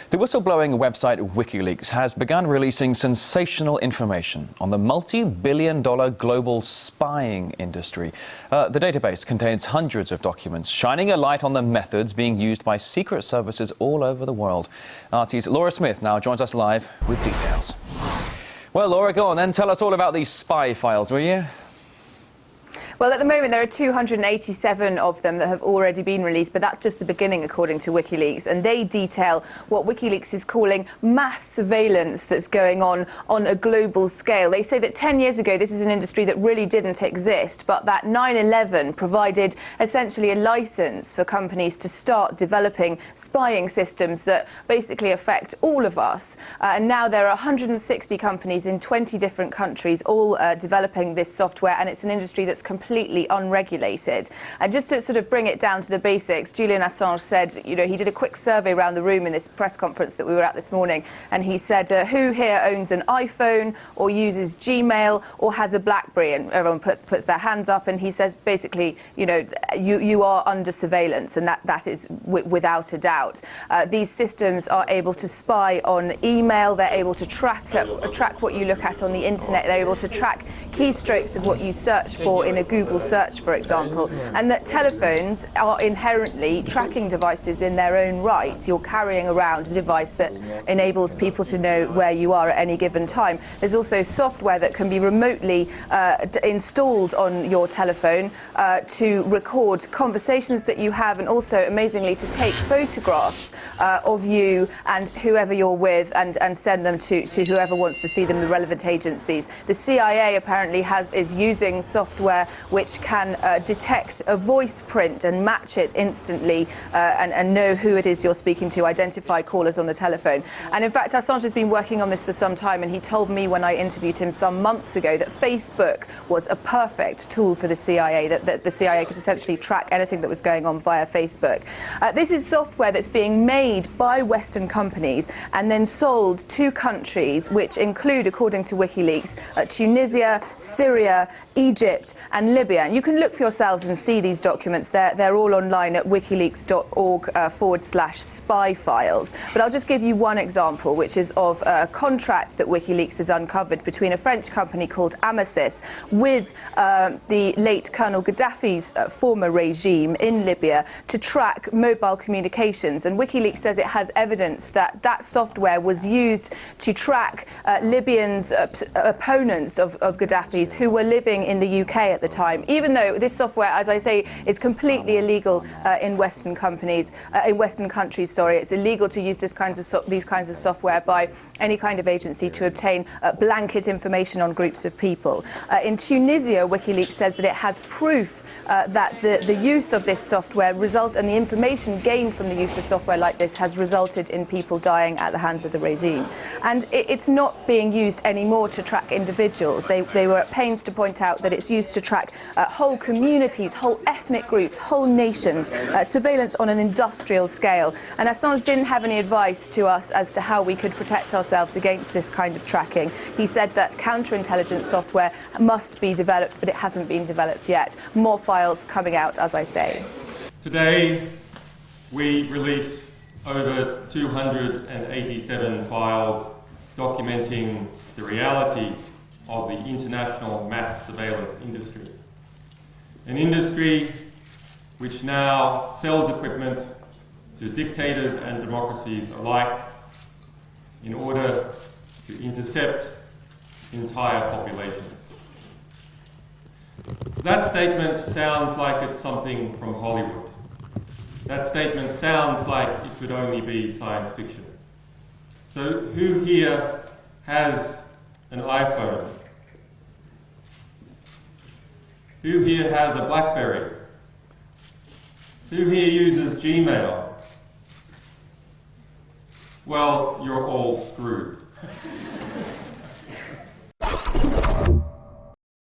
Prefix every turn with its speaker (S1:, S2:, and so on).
S1: The whistleblowing website WikiLeaks has begun releasing sensational information on the multi-billion-dollar global spying industry. The database contains hundreds of documents shining a light on the methods being used by secret services all over the world. RT's Laura Smith now joins us live with details. Well, Laura, go on then. Tell us all about these spy files, will you?
S2: Well, at the moment, there are 287 of them that have already been released, but that's just the beginning, according to WikiLeaks. And they detail what WikiLeaks is calling mass surveillance that's going on a global scale. They say that 10 years ago, this is an industry that really didn't exist, but that 9/11 provided essentially a license for companies to start developing spying systems that basically affect all of us. And now there are 160 companies in 20 different countries all developing this software, and it's an industry that's completely unregulated. And just to sort of bring it down to the basics, Julian Assange said, he did a quick survey around the room in this press conference that we were at this morning, and he said, who here owns an iPhone or uses Gmail or has a BlackBerry? And everyone puts their hands up, and he says, basically, you are under surveillance, and that is without a doubt. These systems are able to spy on email, they're able to track what you look at on the internet, they're able to track keystrokes of what you search for in a Google search, for example, and that telephones are inherently tracking devices in their own right. You're carrying around a device that enables people to know where you are at any given time. There's also software that can be remotely installed on your telephone to record conversations that you have, and also, amazingly, to take photographs of you and whoever you're with and send them to whoever wants to see them, the relevant agencies. The CIA apparently is using software which can detect a voice print and match it instantly and know who it is you're speaking to, identify callers on the telephone. And in fact, Assange has been working on this for some time, and he told me when I interviewed him some months ago that Facebook was a perfect tool for the CIA, that the CIA could essentially track anything that was going on via Facebook. This is software that's being made by Western companies and then sold to countries which include, according to WikiLeaks, Tunisia, Syria, Egypt and Libya. And you can look for yourselves and see these documents. They're all online at wikileaks.org/spy files. But I'll just give you one example, which is of a contract that WikiLeaks has uncovered between a French company called amesys with the late Colonel Gaddafi's former regime in Libya to track mobile communications. And WikiLeaks says it has evidence that that software was used to track Libyans' opponents of Gaddafi's who were living in the UK at the time, even though this software, as I say, is completely illegal in Western countries. It's illegal to use these kinds of software by any kind of agency to obtain blanket information on groups of people. In Tunisia, WikiLeaks says that it has proof that the use of this software and the information gained from the use of software like this has resulted in people dying at the hands of the regime. And it's not being used anymore to track individuals. They were at pains to point out that it's used to track whole communities, whole ethnic groups, whole nations, surveillance on an industrial scale. And Assange didn't have any advice to us as to how we could protect ourselves against this kind of tracking. He said that counterintelligence software must be developed, but it hasn't been developed yet. More files coming out, as I say.
S3: Today, we release over 287 files documenting the reality of the international mass surveillance industry. An industry which now sells equipment to dictators and democracies alike in order to intercept entire populations. That statement sounds like it's something from Hollywood. That statement sounds like it could only be science fiction. So who here has an iPhone? Who here has a BlackBerry? Who here uses Gmail? Well, you're all screwed.